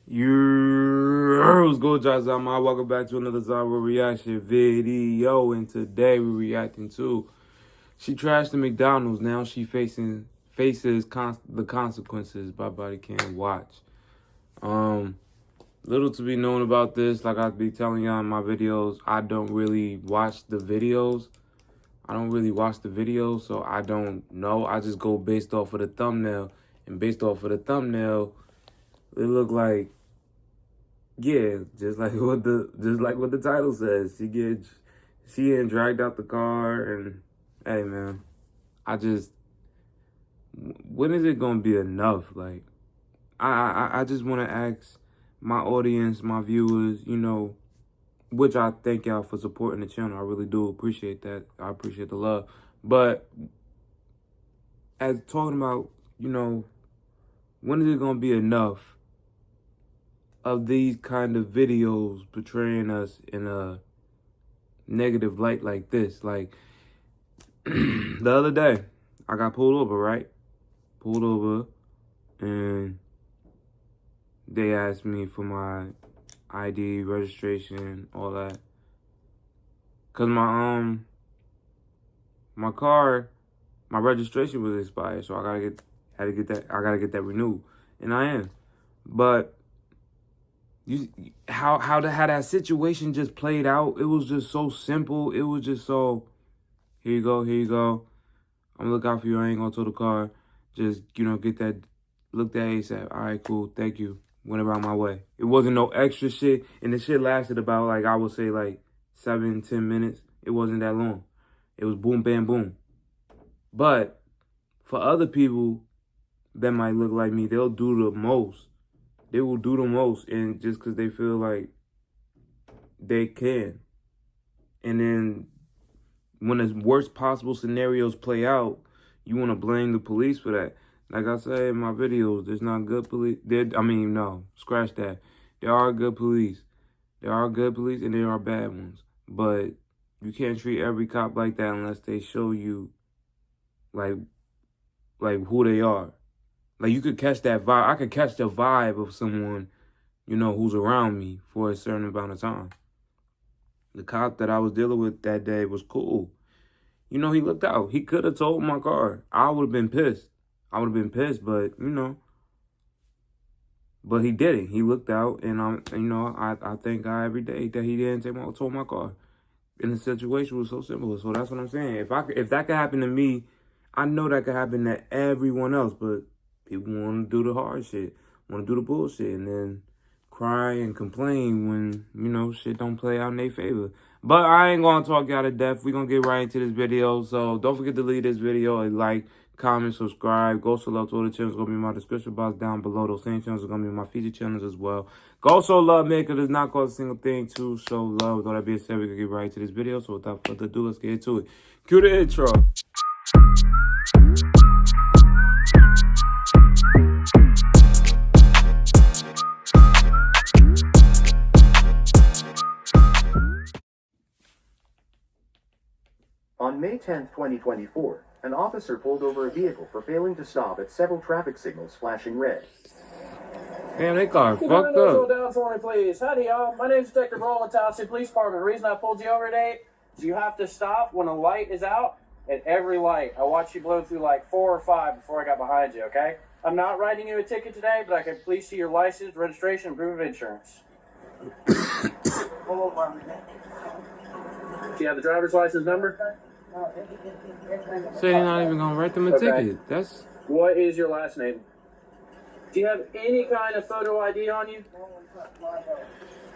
What's good, y'all? Welcome back to another zahier reaction video. And today we're reacting to she trashed the McDonald's. Now she faces the consequences. My body can't watch. Little to be known about this. Like I be telling y'all in my videos, I don't really watch the videos. So I don't know. I just go based off of the thumbnail, and based off of the thumbnail, it looked like. Yeah, just like what the title says. She getting dragged out the car, and hey man, when is it gonna be enough? Like I just wanna ask my audience, my viewers, which I thank y'all for supporting the channel. I really do appreciate that. I appreciate the love. But as talking about, when is it gonna be enough of these kind of videos portraying us in a negative light like this? Like the other day, I got pulled over, right? Pulled over, and they asked me for my ID, registration, all that. Cause my car, my registration was expired, so I gotta get that renewed, and I am. But how that situation just played out, it was just so simple. It was just so, here you go. I'm gonna look out for you. I ain't gonna tow the car. Just, get that looked at ASAP. All right, cool. Thank you. Went around my way. It wasn't no extra shit. And the shit lasted about, like, I would say, like, 7-10 minutes. It wasn't that long. It was boom, bam, boom. But for other people that might look like me, they'll do the most. They will do the most, and just because they feel like they can. And then when the worst possible scenarios play out, you want to blame the police for that. Like I said in my videos, there's not good police. No, scratch that. There are good police. There are good police and there are bad ones. But you can't treat every cop like that unless they show you, like who they are. Like, you could catch that vibe. I could catch the vibe of someone, who's around me for a certain amount of time. The cop that I was dealing with that day was cool. He looked out. He could have towed my car. I would have been pissed. But, but he didn't. He looked out, and I thank God every day that he didn't tow my car. And the situation was so simple. So that's what I'm saying. If that could happen to me, I know that could happen to everyone else. But people want to do the hard shit, want to do the bullshit, and then cry and complain when, shit don't play out in their favor. But I ain't going to talk y'all to death. We're going to get right into this video. So don't forget to leave this video a like, comment, subscribe. Go so love to all the channels. Going to be in my description box down below. Those same channels are going to be in my feature channels as well. Go so love, man, because it's not called a single thing to show love. With all that being said, we can get right into this video. So without further ado, let's get into it. Cue the intro. On May 10, 2024, an officer pulled over a vehicle for failing to stop at several traffic signals flashing red. Damn, they car fucked up. Slow down for me, please. Howdy, y'all. My name's Detective Roland, Towson Police Department. The reason I pulled you over today is you have to stop when a light is out. At every light, I watched you blow through like 4 or 5 before I got behind you, okay? I'm not writing you a ticket today, but I can please see your license, registration, and proof of insurance. Do you have the driver's license number? So you're not even gonna write them a ticket. That's. What is your last name? Do you have any kind of photo ID on you?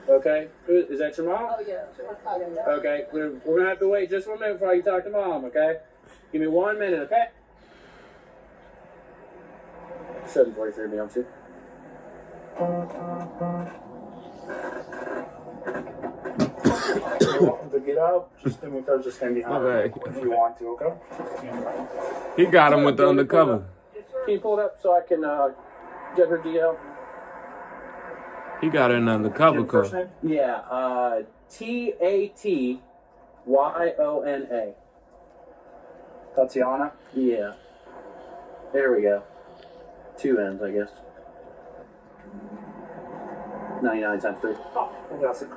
Okay. Is that your mom? Oh, yeah. Okay. We're going to have to wait just 1 minute before you talk to mom, okay? Give me 1 minute, okay? 7:43 be on 2. You're welcome to get out. Just do me a favor, just stand behind Okay. if you want to, okay? He got him with the undercover. Can you pull it up so I can get her DL? He got her in the undercover car. Yeah, Tatyona. Tatiana? Yeah. There we go. 2 N's, I guess. $1.99 times 3. Oh, fantastic.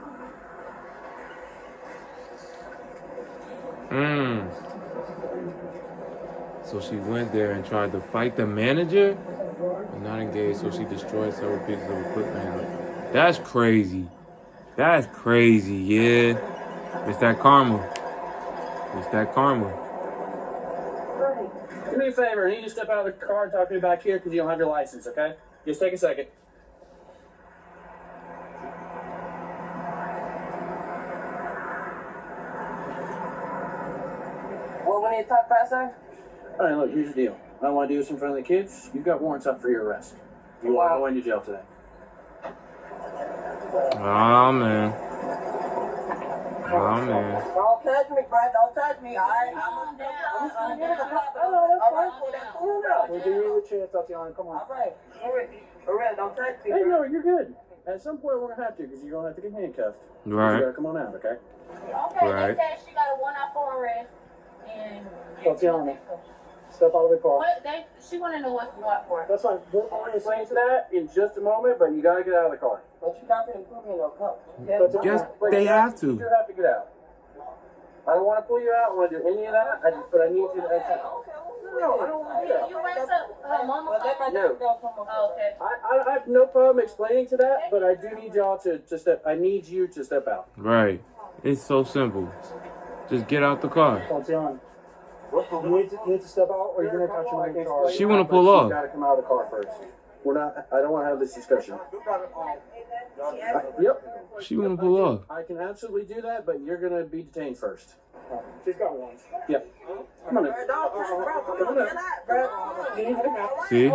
So she went there and tried to fight the manager, but not engaged, so she destroyed several pieces of equipment. That's crazy. That's crazy, yeah. It's that karma. It's that karma. Do me a favor. I need you to step out of the car and talk to me back here because you don't have your license, okay? Just take a second. What we need to talk about, sir? All right, look, here's the deal. I don't want to do this in front of the kids. You've got warrants up for your arrest. You want to go into jail today. Oh, man. Oh, man. Don't touch me, bro. Don't touch me. All right? We'll give you a chance, Tatiana. Come on. All right. For real, don't touch me. Hey, no, you're good. At some point, we're going to have to because you're going to have to get handcuffed. Right. You got to come on out, okay? Okay, Right. they said she got a 1-hour arrest and Tatiana, step out of the car. what she wanna know what for. That's fine. We're going to explain to that in just a moment, but you got to get out of the car. But you're not going to put me in no cup. Yes, they have to. You have to get out. I don't want to pull you out. I want to do any of that, but I need you to exit. No, I don't want to do that. You went to her mama Well, that car? might No. Oh, okay. I have no problem explaining to that, but I do need y'all to step. I need you to step out. Right. It's so simple. Just get out the car. Tatiana, you need to step out, or you're going to catch you in the car. She wanna pull off. You got to come out of the car first. We're not. I don't want to have this discussion. Yep. She want to pull off. I can absolutely do that, but you're going to be detained first. She's got one. Yep. Come on in. Bro, don't push, bro. Come on, get out, bro. You need to come out. See?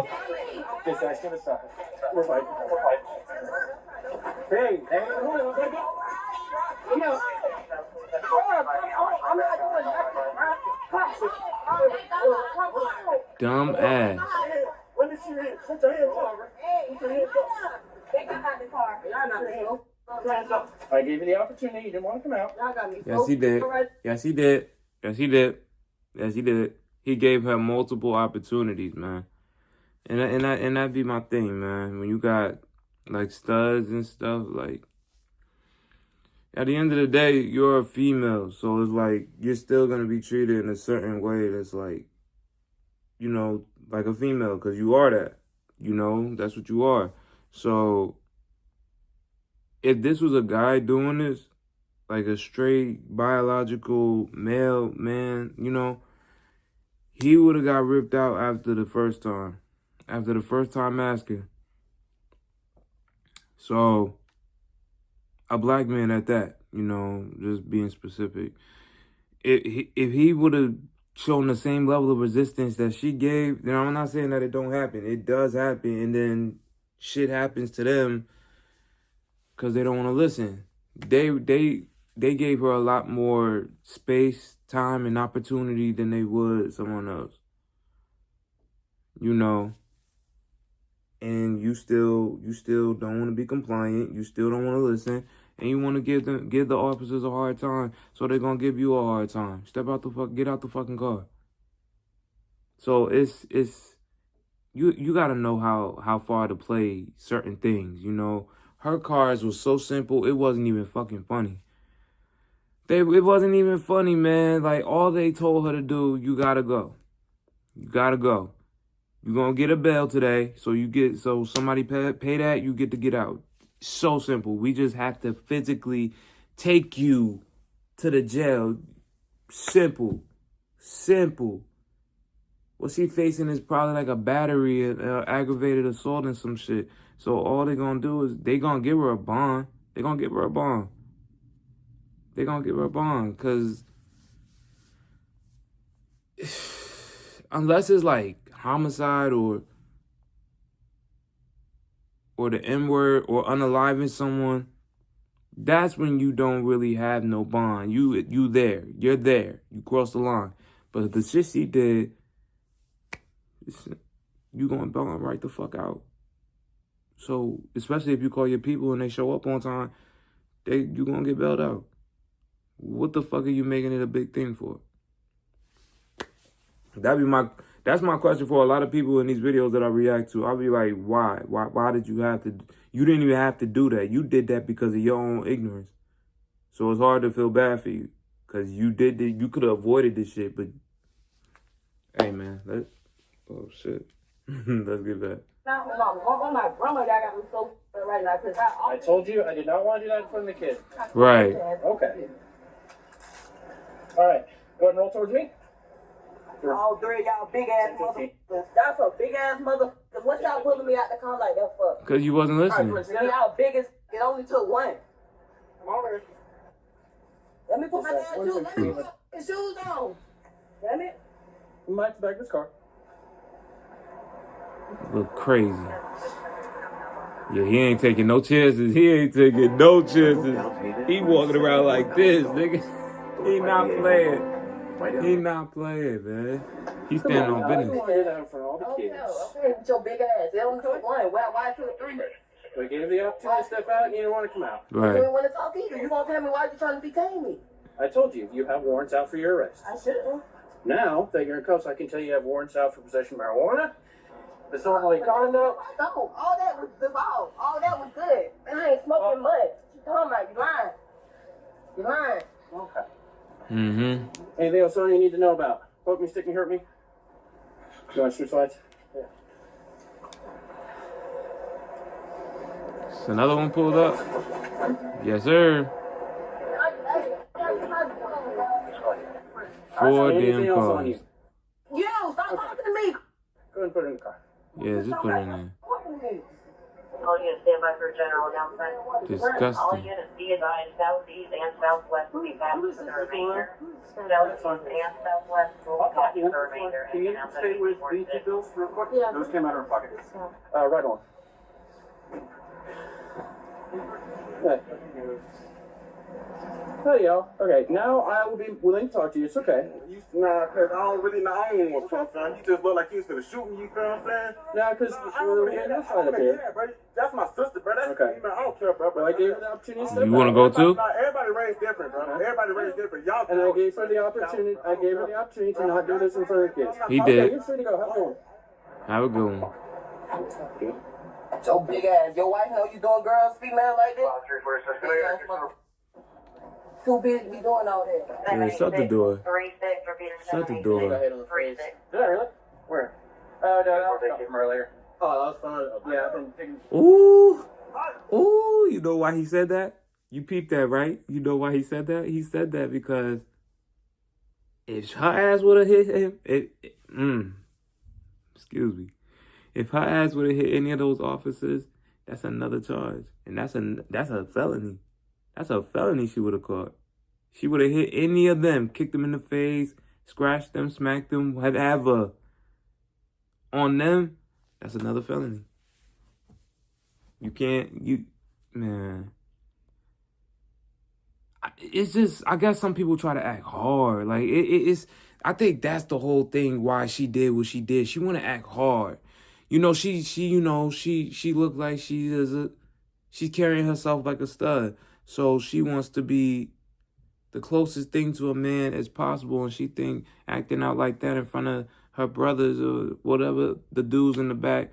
This guy's going to stop it. We're fighting. We're fighting. Hey, hey, hold on. Come out. I'm not doing nothing. Dumb ass. Let me see your hands. Put your hands over. Put your hands up. They got out the car. I gave you the opportunity. You didn't want to come out. Yes, he did. Yes, he did. Yes, he did. Yes, he did. He gave her multiple opportunities, man. And that be my thing, man. When you got like studs and stuff, like at the end of the day, you're a female, so it's like you're still gonna be treated in a certain way that's like, you know, like a female, because you are that. You know, that's what you are. So if this was a guy doing this, like a straight biological male man, you know, he would have got ripped out after the first time. After the first time asking. So, a black man at that, you know, just being specific. If he would have shown the same level of resistance that she gave, then I'm not saying that it don't happen. It does happen, and then shit happens to them because they don't want to listen. They gave her a lot more space, time, and opportunity than they would someone else. You know. And you still don't want to be compliant. You still don't want to listen, and you want to give the officers a hard time, so they're gonna give you a hard time. Get out the fucking car. So it's you gotta know how far to play certain things. You know, her cars was so simple, it wasn't even fucking funny. It wasn't even funny, man. Like all they told her to do, you gotta go. You gotta go. You're going to get a bail today, so somebody pay that, you get to get out. So simple. We just have to physically take you to the jail. Simple. What she facing is probably like a battery, aggravated assault and some shit. So all they're going to do is they going to give her a bond. They're going to give her a bond. Because unless it's like homicide or the N-word or unaliving someone, that's when you don't really have no bond. You're there. You cross the line. But the shit she did, you gonna bond right the fuck out. So, especially if you call your people and they show up on time, you gonna get bailed out. What the fuck are you making it a big thing for? That's my question for a lot of people in these videos that I react to. I'll be like, why? Why did you have to, You didn't even have to do that. You did that because of your own ignorance. So it's hard to feel bad for you. Because you did it. You could have avoided this shit. But, hey, man. Oh, shit. Let's get back. No, my grandma got me so right now because I told you I did not want to do that in front of the kid. Right. Okay. All right. Go ahead and roll towards me. all three of y'all big ass motherfuckers. Y'all some big ass motherfuckers. What y'all pulling me out the car like that for? Because you wasn't listening. Y'all big as it only took one. Let me put my damn shoes. Let me put my shoes on. Damn it. You might back this car. Look crazy. Yeah, he ain't taking no chances. He ain't taking no chances. He walking around like this, nigga. He not playing. He not playing, man. He standing on I business. don't want to do that in front of all the Okay, kids. okay, with your big ass. It only took one. Why took three? We gave you the opportunity to step out and you didn't want to come out. You Right. didn't want to talk either. You gonna tell me why you trying to detain me? I told you, you have warrants out for your arrest. I shouldn't. Now that you're in cuffs, I can tell you have warrants out for possession of marijuana, disorderly conduct. I don't. All that was devolved. All that was good. And I ain't smoking much. What you talking about? You lying. You lying. Okay. Mm-hmm. Anything else you need to know about? Poke me, stick me, hurt me? You want to switch slides? Yeah. So another one pulled up. Yes, sir. Four Anything damn else on cars. you? You stop talking to me. Go ahead and put it in the car. Yeah, just put it in there. All units stand by for general announcement. All Disgusting. units be advised southeast and southwest will be passed for the remainder. Southeast and southwest will be passed for the remainder. Can you stay with these two bills real quick? Yeah. Those came out of her pocket. Right on. Hey. Hey, y'all. Okay, now I will be willing to talk to you. It's okay. Nah, cause I don't really know. I don't want to talk, son. You just look like you was gonna shoot me. You feel what I'm saying? No, because I you're don't fine up here. care, bro. That's my sister, bro. That's Okay. me, man. I don't care, bro. Well, I gave you the opportunity to step You want to out. go too? Nah, everybody raised different, bro. Everybody raised different. Y'all. And I gave her the opportunity. I gave her the opportunity to not do this in front of the kids. He Okay, did. you're free to go. Have fun. Have a good one. Your big ass. Your wife know you doing girls, female like this? Too busy to be doing all that. Yeah, shut the door. 3-6, repeat Shut the 7-8. door. 3-6. Did I really? Where? Oh, no, that was from earlier. Oh, that was fun. Yeah, I've been taking. Ooh. Ooh. You know why he said that? You peeped that, right? You know why he said that? He said that because if her ass would have hit him, excuse me. If her ass would have hit any of those officers, that's another charge. And that's a felony. That's a felony she would have caught. She would have hit any of them, kicked them in the face, scratched them, smacked them, whatever. On them, that's another felony. You can't, man. It's just, I guess some people try to act hard. Like, it's, I think that's the whole thing why she did what she did. She want to act hard. You know, she looked like she's carrying herself like a stud. So she wants to be the closest thing to a man as possible, and she think acting out like that in front of her brothers or whatever, the dudes in the back,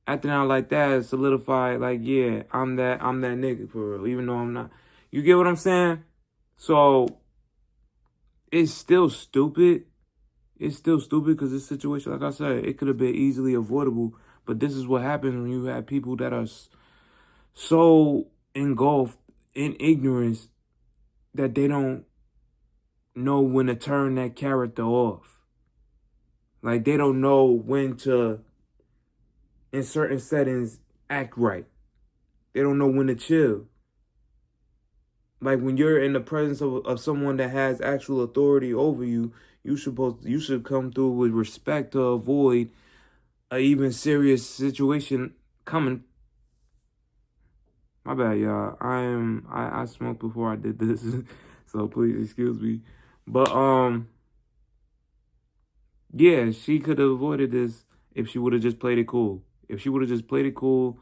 acting out like that is solidified, like, yeah, I'm that nigga for real, even though I'm not. You get what I'm saying? So it's still stupid. It's still stupid because this situation, like I said, it could have been easily avoidable, but this is what happens when you have people that are so engulfed in ignorance that they don't know when to turn that character off. Like, they don't know when to, in certain settings, act right. They don't know when to chill. Like, when you're in the presence of someone that has actual authority over you, you should come through with respect to avoid a even serious situation coming. My bad, y'all. I smoked before I did this, so please excuse me. But yeah, she could have avoided this if she would have just played it cool. If she would have just played it cool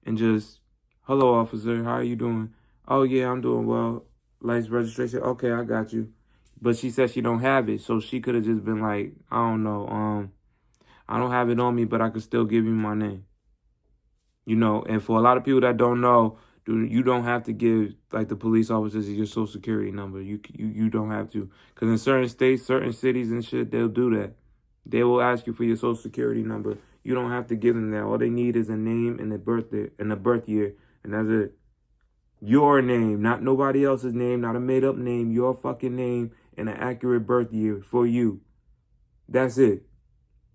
and just, hello, officer, how are you doing? Oh yeah, I'm doing well. License registration, okay, I got you. But she said she don't have it, so she could have just been like, I don't know, I don't have it on me, but I could still give you my name. You know, and for a lot of people that don't know, you don't have to give like the police officers your social security number. You don't have to, because in certain states, certain cities and shit, they'll do that. They will ask you for your social security number. You don't have to give them that. All they need is a name and a birthday and a birth year, and that's it. Your name, not nobody else's name, not a made up name. Your fucking name and an accurate birth year for you. That's it.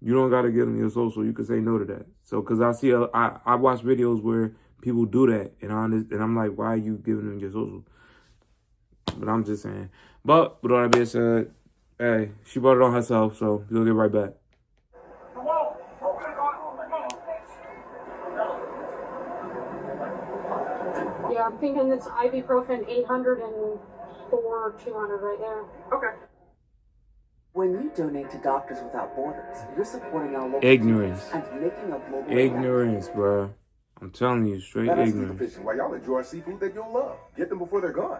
You don't gotta give them your social. You can say no to that. So, cause I watch videos where people do that, and I'm like, why are you giving them your social? But I'm just saying. But with all that being said, hey, she brought it on herself, so we'll get right back. Yeah, I'm thinking it's ibuprofen 800 and 200 right there. Okay. When you donate to Doctors Without Borders, you're supporting our local Ignorance. and making a global Ignorance, bro. I'm telling you, straight Now, that's ignorance. fishing. While y'all enjoy seafood that you'll love. Get them before they're gone.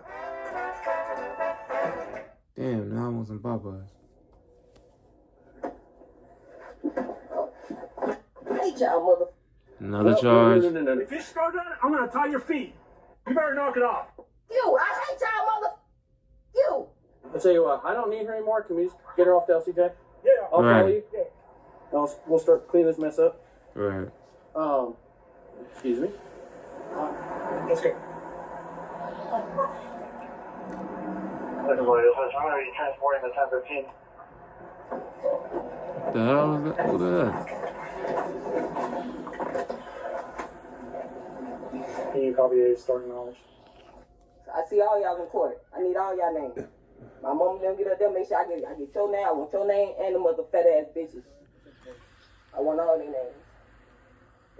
Damn, now I want some Popeyes. Hey, y'all, mother. Another charge. No. If you start on it, I'm gonna tie your feet. You better knock it off. You, I hate y'all, mother. You. I'll tell you what, I don't need her anymore. Can we just get her off to LCJ? Yeah. I'll Right. call you. We'll start cleaning this mess up. Right. Excuse me. Let's go. I'm going to be transporting the 1013. The hell is that? Who that? Can you copy the starting knowledge? I see all y'all in court. I need all y'all names. My mom them get up there, make sure I get your name. I want your name and the mother fat ass bitches. I want all their names.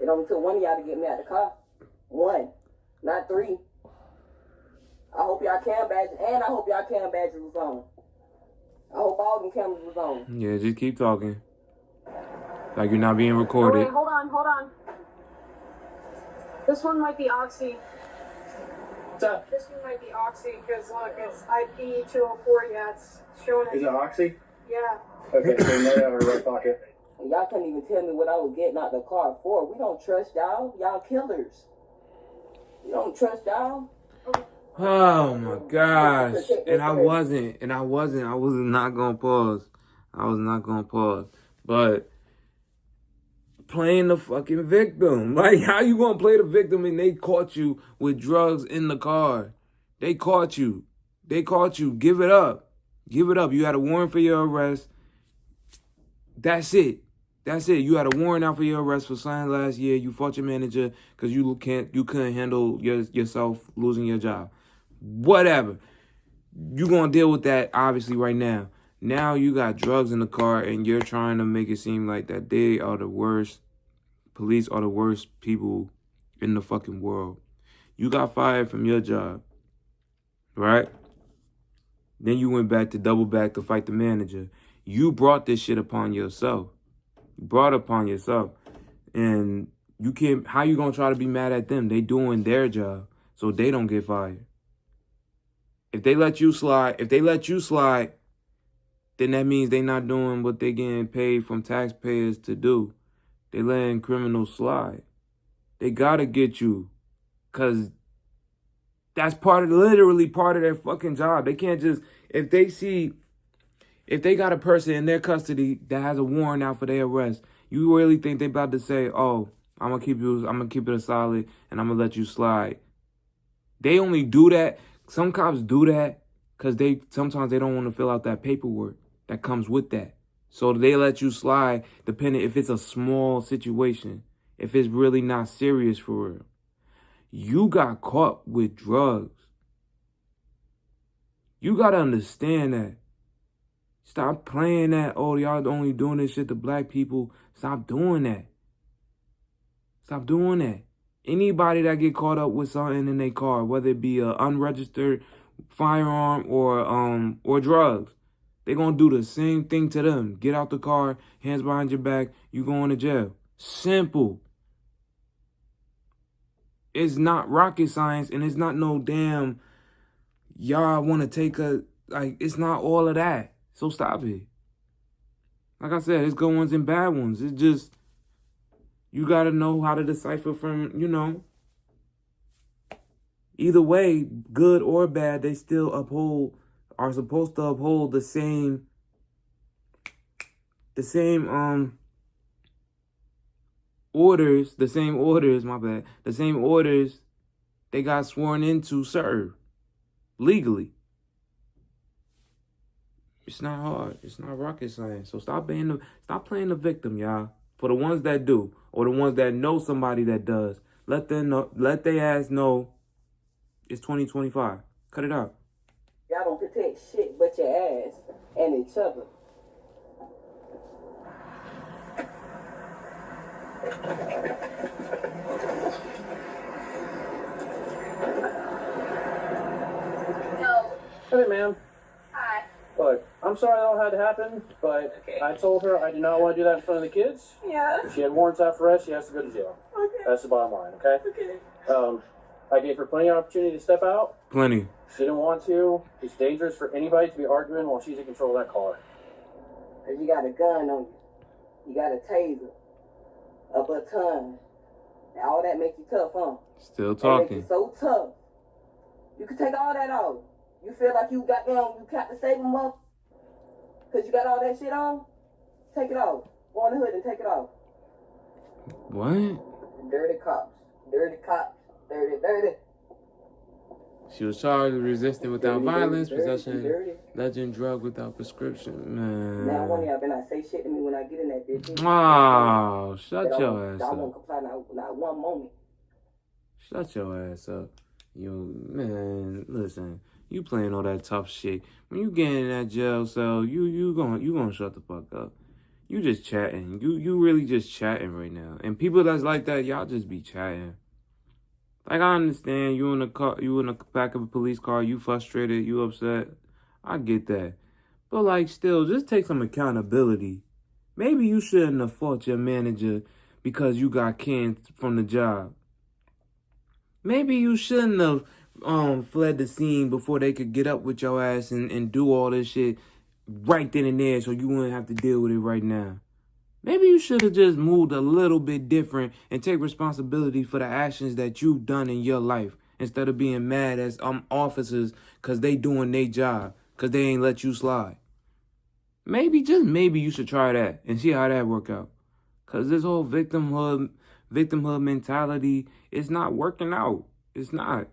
It only took one of y'all to get me out of the car. One, not three. I hope y'all cam badges, and I hope y'all cam badges was on. I hope all them cameras was on. Yeah, just keep talking. Like you're not being Oh, recorded. wait, hold on. This one might be Oxy. What's up? This one might be Oxy, because look, it's IP 204, yeah, it's showing Is it. it Oxy? Yeah. Okay, so you might have her right pocket. And y'all couldn't even tell me what I was getting out the car for. We don't trust y'all. Y'all killers. We don't trust y'all. Oh my gosh. And I was not gonna pause. I was not gonna pause. But playing the fucking victim. Like, how you gonna play the victim and they caught you with drugs in the car? They caught you. Give it up. You had a warrant for your arrest. That's it. You had a warrant out for your arrest for signing last year. You fought your manager because you couldn't handle yourself losing your job. Whatever. You're going to deal with that, obviously, right now. Now you got drugs in the car, and you're trying to make it seem like that they are the worst. Police are the worst people in the fucking world. You got fired from your job, right? Then you went back to fight the manager. You brought this shit upon yourself. And you can't, how you going to try to be mad at them? They doing their job, so they don't get fired. If they let you slide, then that means they not doing what they getting paid from taxpayers to do. They letting criminals slide. They gotta get you, cause that's literally part of their fucking job. They can't just, if they got a person in their custody that has a warrant out for their arrest, you really think they about to say, oh, I'm gonna keep it a solid and I'm gonna let you slide. They only do that. Some cops do that because sometimes they don't want to fill out that paperwork that comes with that. So they let you slide depending if it's a small situation, if it's really not serious for real. You got caught with drugs. You got to understand that. Stop playing that, oh, y'all only doing this shit to black people. Stop doing that. Anybody that get caught up with something in their car, whether it be an unregistered firearm or drugs, they gonna do the same thing to them. Get out the car, hands behind your back, you going to jail. Simple. It's not rocket science, and it's not no damn y'all want to take it's not all of that. So stop it. Like I said, it's good ones and bad ones. It's just, You got to know how to decipher from, you know, either way, good or bad, they still are supposed to uphold the same orders they got sworn in to serve legally. It's not hard. It's not rocket science. So stop playing the victim, y'all. For the ones that do, or the ones that know somebody that does, let their ass know it's 2025. Cut it out. Y'all don't protect shit but your ass and each other. No. Hey, ma'am. Hi. Look, I'm sorry that all had to happen, but I told her I did not want to do that in front of the kids. Yeah. If she had warrants out for arrest, she has to go to jail. Okay. That's the bottom line, okay? Okay. I gave her plenty of opportunity to step out. Plenty. She didn't want to. It's dangerous for anybody to be arguing while she's in control of that car. Cause you got a gun on you. You got a taser. A baton. Now all that makes you tough, huh? Still That makes talking. you so tough. You can take all that off. You feel like you got you got to save them up? Cause you got all that shit on? Take it off. Go on the hood and take it off. What? Dirty cops. Dirty cops. Dirty. She was charged with resisting without violence, dirty, possession, dirty. legend drug without prescription. Now one of Man. y'all better not say shit to me when I get in that bitch. Oh, shut your ass I won't up. comply not one moment. Shut your ass up. Yo, man, listen. You playing all that tough shit. When you get in that jail cell, you gonna shut the fuck up. You just chatting. You really just chatting right now. And people that's like that, y'all just be chatting. Like, I understand you in the back of a police car, you frustrated, you upset. I get that. But like, still, just take some accountability. Maybe you shouldn't have fought your manager because you got canned from the job. Maybe you shouldn't have fled the scene before they could get up with your ass and do all this shit right then and there so you wouldn't have to deal with it right now. Maybe you should have just moved a little bit different and take responsibility for the actions that you've done in your life instead of being mad at officers because they doing their job, because they ain't let you slide. Maybe, just maybe, you should try that and see how that work out. Because this whole victimhood mentality is not working out. It's not.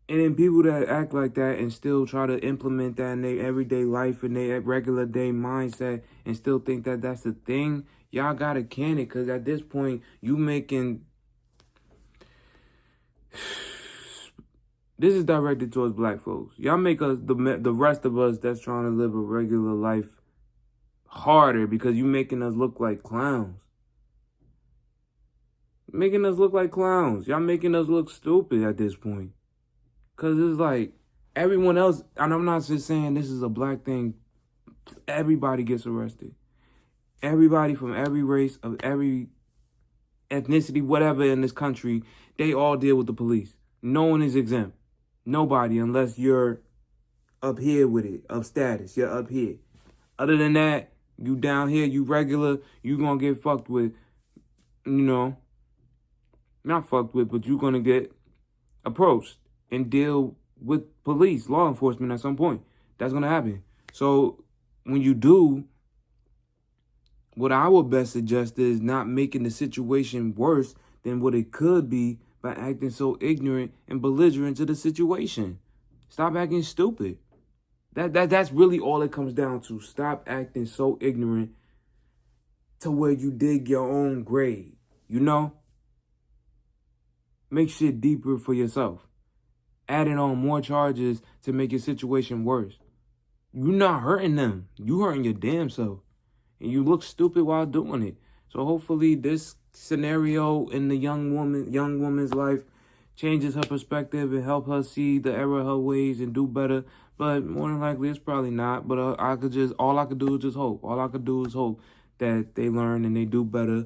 And then people that act like that and still try to implement that in their everyday life and their regular day mindset and still think that that's the thing, y'all gotta can it. Because at this point, you making... This is directed towards black folks. Y'all make us, the rest of us that's trying to live a regular life, harder because you making us look like clowns. Making us look like clowns. Y'all making us look stupid at this point. Because it's like everyone else, and I'm not just saying this is a black thing, everybody gets arrested. Everybody from every race, of every ethnicity, whatever in this country, they all deal with the police. No one is exempt. Nobody, unless you're up here with it, of status. You're up here. Other than that, you down here, you regular, you gonna get fucked with, not fucked with, but you gonna get approached and deal with police, law enforcement at some point. That's going to happen. So when you do, what I would best suggest is not making the situation worse than what it could be by acting so ignorant and belligerent to the situation. Stop acting stupid. That's really all it comes down to. Stop acting so ignorant to where you dig your own grave, Make shit deeper for yourself. Adding on more charges to make your situation worse. You're not hurting them. You hurting your damn self. And you look stupid while doing it. So hopefully this scenario in the young woman's life changes her perspective and help her see the error of her ways and do better. But more than likely it's probably not. But all I could do is just hope. All I could do is hope that they learn and they do better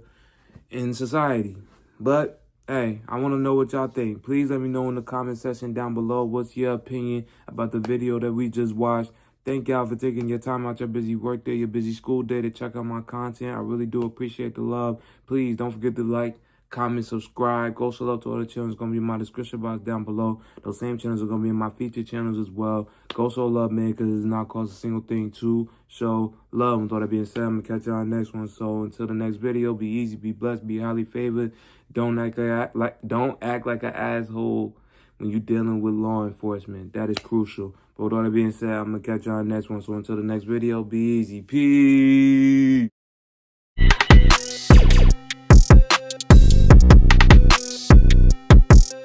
in society. But hey, I want to know what y'all think. Please let me know in the comment section down below. What's your opinion about the video that we just watched? Thank y'all for taking your time out your busy work day, your busy school day to check out my content. I really do appreciate the love. Please don't forget to like, comment, subscribe. Go so love to all the channels. It's going to be in my description box down below. Those same channels are going to be in my featured channels as well. Go so love, man, because it's not cost a single thing to show love. And with all that being said, I'm going to catch y'all on the next one. So until the next video, be easy, be blessed, be highly favored. Don't act like an asshole when you're dealing with law enforcement. That is crucial. But with all that being said, I'm going to catch y'all on the next one. So until the next video, be easy. Peace.